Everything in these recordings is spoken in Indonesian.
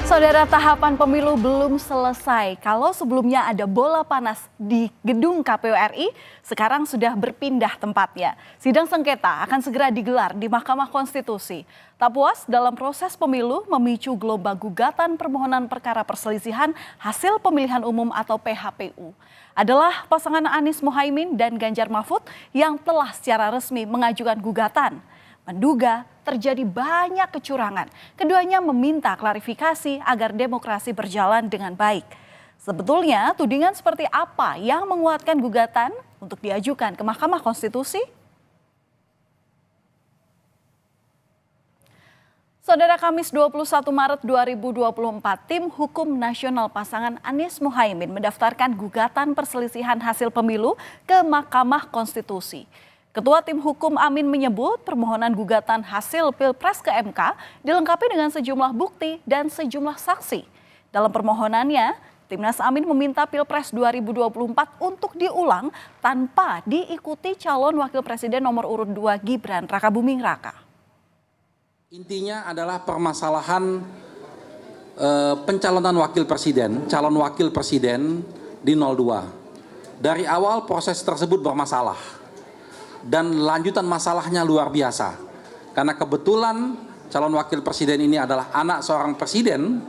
Saudara, tahapan pemilu belum selesai. Kalau sebelumnya ada bola panas di gedung KPU RI, sekarang sudah berpindah tempatnya. Sidang sengketa akan segera digelar di Mahkamah Konstitusi. Tak puas dalam proses pemilu memicu gelombang gugatan permohonan perkara perselisihan hasil pemilihan umum atau PHPU. Adalah pasangan Anies Mohaimin dan Ganjar Mahfud yang telah secara resmi mengajukan gugatan. Menduga terjadi banyak kecurangan. Keduanya meminta klarifikasi agar demokrasi berjalan dengan baik. Sebetulnya tudingan seperti apa yang menguatkan gugatan untuk diajukan ke Mahkamah Konstitusi? Saudara, Kamis 21 Maret 2024, Tim Hukum Nasional pasangan Anies Mohaimin mendaftarkan gugatan perselisihan hasil pemilu ke Mahkamah Konstitusi. Ketua Tim Hukum Amin menyebut permohonan gugatan hasil Pilpres ke MK dilengkapi dengan sejumlah bukti dan sejumlah saksi. Dalam permohonannya, Timnas Amin meminta Pilpres 2024 untuk diulang tanpa diikuti calon wakil presiden nomor urut 2 Gibran Rakabuming Raka. Intinya adalah permasalahan pencalonan wakil presiden, calon wakil presiden di 02. Dari awal proses tersebut bermasalah. Dan lanjutan masalahnya luar biasa. Karena kebetulan calon wakil presiden ini adalah anak seorang presiden,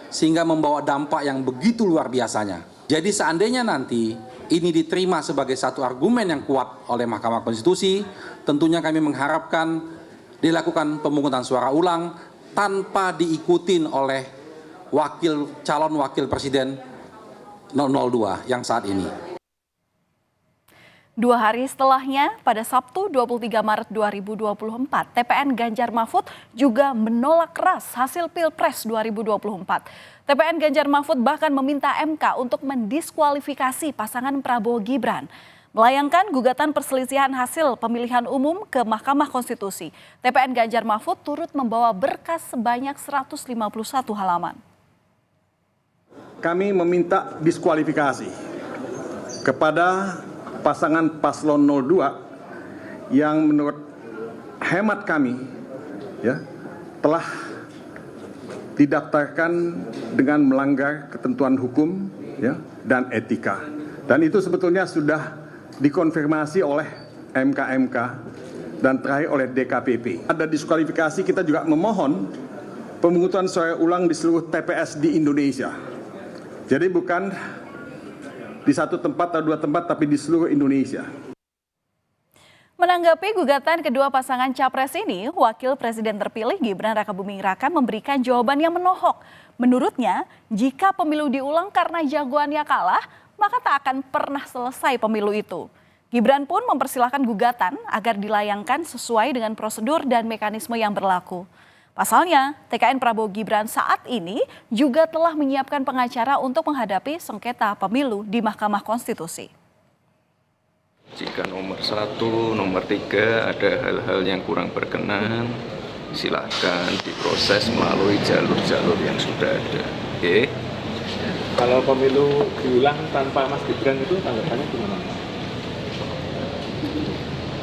sehingga membawa dampak yang begitu luar biasanya. Jadi seandainya nanti ini diterima sebagai satu argumen yang kuat oleh Mahkamah Konstitusi, tentunya kami mengharapkan dilakukan pemungutan suara ulang tanpa diikutin oleh calon wakil presiden 002 yang saat ini. 2 hari setelahnya, pada Sabtu 23 Maret 2024, TPN Ganjar Mahfud juga menolak keras hasil Pilpres 2024. TPN Ganjar Mahfud bahkan meminta MK untuk mendiskualifikasi pasangan Prabowo Gibran. Melayangkan gugatan perselisihan hasil pemilihan umum ke Mahkamah Konstitusi, TPN Ganjar Mahfud turut membawa berkas sebanyak 151 halaman. Kami meminta diskualifikasi kepada pasangan paslon 02 yang menurut hemat kami telah didaftarkan dengan melanggar ketentuan hukum dan etika. Dan itu sebetulnya sudah dikonfirmasi oleh MK-MK dan terakhir oleh DKPP. Ada diskualifikasi, kita juga memohon pemungutan suara ulang di seluruh TPS di Indonesia. Jadi bukan di satu tempat atau 2 tempat, tapi di seluruh Indonesia. Menanggapi gugatan kedua pasangan capres ini, Wakil Presiden terpilih Gibran Rakabuming Raka memberikan jawaban yang menohok. Menurutnya, jika pemilu diulang karena jagoannya kalah, maka tak akan pernah selesai pemilu itu. Gibran pun mempersilahkan gugatan agar dilayangkan sesuai dengan prosedur dan mekanisme yang berlaku. Pasalnya, TKN Prabowo Gibran saat ini juga telah menyiapkan pengacara untuk menghadapi sengketa pemilu di Mahkamah Konstitusi. Jika nomor 1, nomor 3 ada hal-hal yang kurang berkenan, silakan diproses melalui jalur-jalur yang sudah ada. Oke. Kalau pemilu diulang tanpa Mas Gibran itu tanggapannya gimana?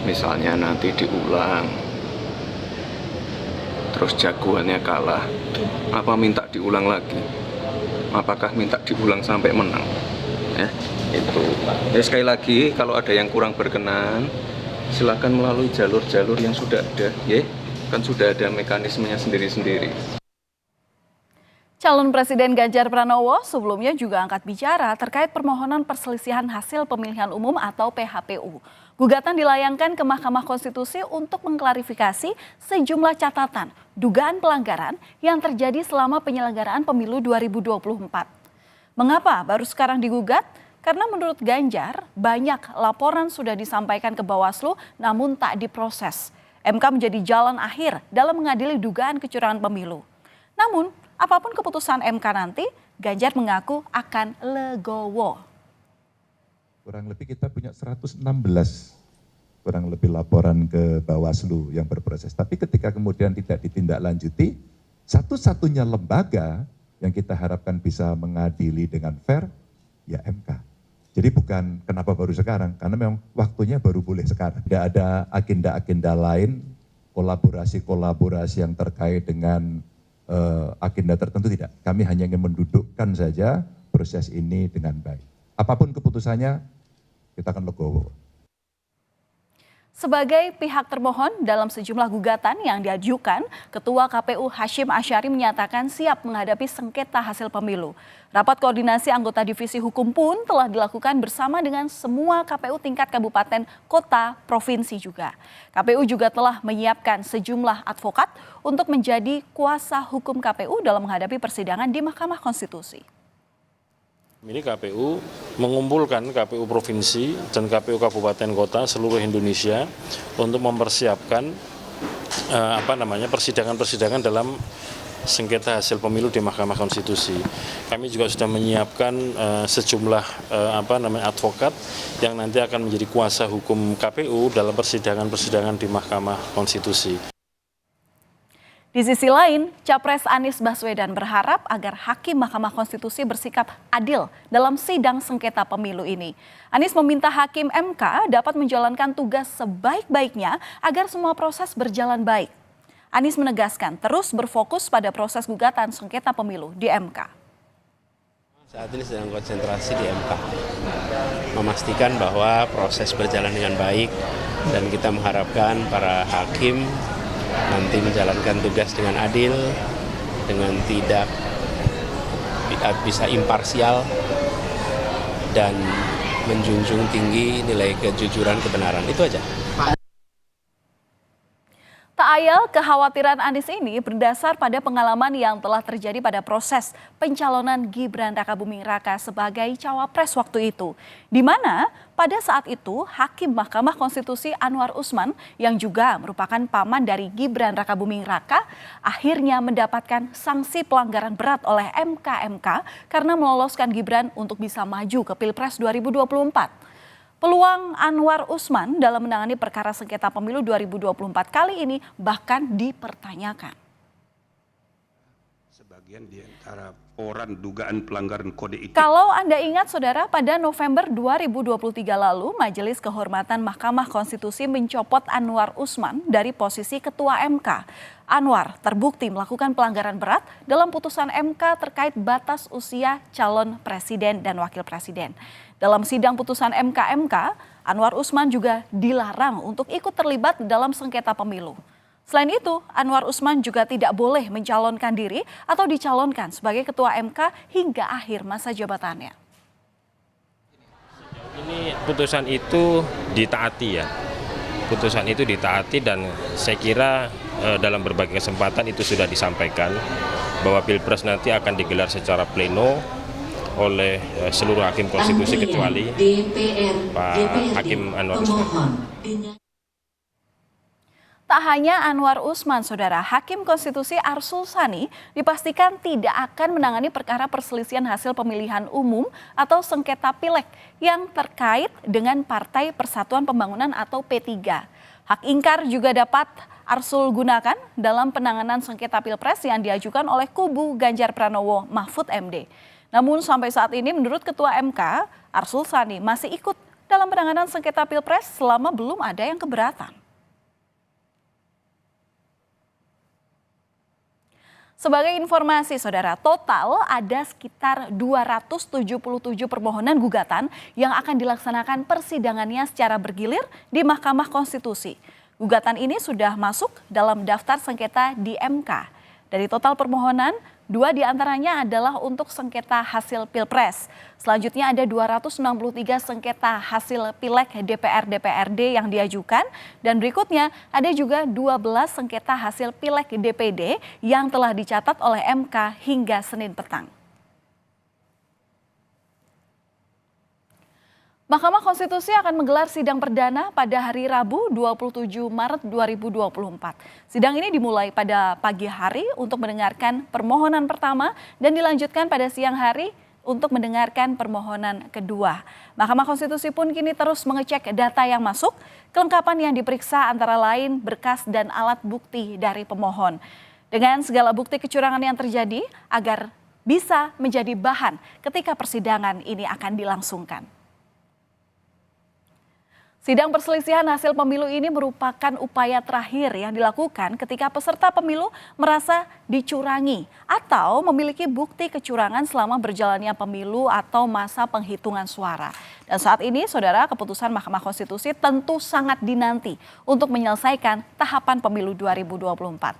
Misalnya nanti diulang, terus jagoannya kalah, apa minta diulang lagi? Apakah minta diulang sampai menang? Itu. Sekali lagi, kalau ada yang kurang berkenan, silakan melalui jalur-jalur yang sudah ada, kan sudah ada mekanismenya sendiri-sendiri. Calon Presiden Ganjar Pranowo sebelumnya juga angkat bicara terkait permohonan perselisihan hasil pemilihan umum atau PHPU. Gugatan dilayangkan ke Mahkamah Konstitusi untuk mengklarifikasi sejumlah catatan dugaan pelanggaran yang terjadi selama penyelenggaraan pemilu 2024. Mengapa baru sekarang digugat? Karena menurut Ganjar, banyak laporan sudah disampaikan ke Bawaslu namun tak diproses. MK menjadi jalan akhir dalam mengadili dugaan kecurangan pemilu. Namun, apapun keputusan MK nanti, Ganjar mengaku akan legowo. Kurang lebih kita punya 116 kurang lebih laporan ke Bawaslu yang berproses. Tapi ketika kemudian tidak ditindaklanjuti, satu-satunya lembaga yang kita harapkan bisa mengadili dengan fair, ya MK. Jadi bukan kenapa baru sekarang, karena memang waktunya baru boleh sekarang. Tidak ada agenda-agenda lain, kolaborasi-kolaborasi yang terkait dengan agenda tertentu tidak. Kami hanya ingin mendudukkan saja proses ini dengan baik. Apapun keputusannya, kita akan legowo. Sebagai pihak termohon dalam sejumlah gugatan yang diajukan, Ketua KPU Hashim Asyari menyatakan siap menghadapi sengketa hasil pemilu. Rapat koordinasi anggota divisi hukum pun telah dilakukan bersama dengan semua KPU tingkat kabupaten, kota, provinsi juga. KPU juga telah menyiapkan sejumlah advokat untuk menjadi kuasa hukum KPU dalam menghadapi persidangan di Mahkamah Konstitusi. Ini KPU mengumpulkan KPU Provinsi dan KPU Kabupaten Kota seluruh Indonesia untuk mempersiapkan persidangan-persidangan dalam sengketa hasil pemilu di Mahkamah Konstitusi. Kami juga sudah menyiapkan sejumlah advokat yang nanti akan menjadi kuasa hukum KPU dalam persidangan-persidangan di Mahkamah Konstitusi. Di sisi lain, Capres Anies Baswedan berharap agar Hakim Mahkamah Konstitusi bersikap adil dalam sidang sengketa pemilu ini. Anies meminta Hakim MK dapat menjalankan tugas sebaik-baiknya agar semua proses berjalan baik. Anies menegaskan terus berfokus pada proses gugatan sengketa pemilu di MK. Saat ini sedang konsentrasi di MK, memastikan bahwa proses berjalan dengan baik dan kita mengharapkan para hakim nanti menjalankan tugas dengan adil, dengan tidak bisa imparsial dan menjunjung tinggi nilai kejujuran kebenaran. Itu aja. Tak ayal kekhawatiran Anies ini berdasar pada pengalaman yang telah terjadi pada proses pencalonan Gibran Rakabuming Raka sebagai cawapres waktu itu. Di mana pada saat itu Hakim Mahkamah Konstitusi Anwar Usman yang juga merupakan paman dari Gibran Rakabuming Raka akhirnya mendapatkan sanksi pelanggaran berat oleh MK karena meloloskan Gibran untuk bisa maju ke Pilpres 2024. Peluang Anwar Usman dalam menangani perkara sengketa pemilu 2024 kali ini bahkan dipertanyakan. Sebagian di antara orang dugaan pelanggaran kode etik. Kalau Anda ingat saudara, pada November 2023 lalu Majelis Kehormatan Mahkamah Konstitusi mencopot Anwar Usman dari posisi Ketua MK. Anwar terbukti melakukan pelanggaran berat dalam putusan MK terkait batas usia calon presiden dan wakil presiden. Dalam sidang putusan MK, Anwar Usman juga dilarang untuk ikut terlibat dalam sengketa pemilu. Selain itu, Anwar Usman juga tidak boleh mencalonkan diri atau dicalonkan sebagai Ketua MK hingga akhir masa jabatannya. Ini putusan itu ditaati ya. Putusan itu ditaati dan saya kira dalam berbagai kesempatan itu sudah disampaikan bahwa Pilpres nanti akan digelar secara pleno oleh seluruh hakim konstitusi kecuali Pak Hakim Anwar Usman. Tak hanya Anwar Usman, saudara, Hakim Konstitusi Arsul Sani dipastikan tidak akan menangani perkara perselisihan hasil pemilihan umum atau sengketa pileg yang terkait dengan Partai Persatuan Pembangunan atau P3. Hak ingkar juga dapat Arsul gunakan dalam penanganan sengketa Pilpres yang diajukan oleh kubu Ganjar Pranowo Mahfud MD. Namun sampai saat ini menurut Ketua MK, Arsul Sani masih ikut dalam penanganan sengketa Pilpres selama belum ada yang keberatan. Sebagai informasi saudara, total ada sekitar 277 permohonan gugatan yang akan dilaksanakan persidangannya secara bergilir di Mahkamah Konstitusi. Gugatan ini sudah masuk dalam daftar sengketa di MK. Dari total permohonan, 2 diantaranya adalah untuk sengketa hasil Pilpres. Selanjutnya ada 263 sengketa hasil Pileg DPR-DPRD yang diajukan. Dan berikutnya ada juga 12 sengketa hasil Pileg DPD yang telah dicatat oleh MK hingga Senin petang. Mahkamah Konstitusi akan menggelar sidang perdana pada hari Rabu 27 Maret 2024. Sidang ini dimulai pada pagi hari untuk mendengarkan permohonan pertama dan dilanjutkan pada siang hari untuk mendengarkan permohonan kedua. Mahkamah Konstitusi pun kini terus mengecek data yang masuk, kelengkapan yang diperiksa antara lain berkas dan alat bukti dari pemohon. Dengan segala bukti kecurangan yang terjadi agar bisa menjadi bahan ketika persidangan ini akan dilangsungkan. Sidang perselisihan hasil pemilu ini merupakan upaya terakhir yang dilakukan ketika peserta pemilu merasa dicurangi atau memiliki bukti kecurangan selama berjalannya pemilu atau masa penghitungan suara. Dan saat ini, saudara, keputusan Mahkamah Konstitusi tentu sangat dinanti untuk menyelesaikan tahapan pemilu 2024.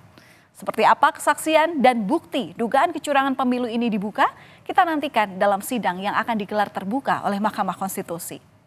Seperti apa kesaksian dan bukti dugaan kecurangan pemilu ini dibuka, kita nantikan dalam sidang yang akan digelar terbuka oleh Mahkamah Konstitusi.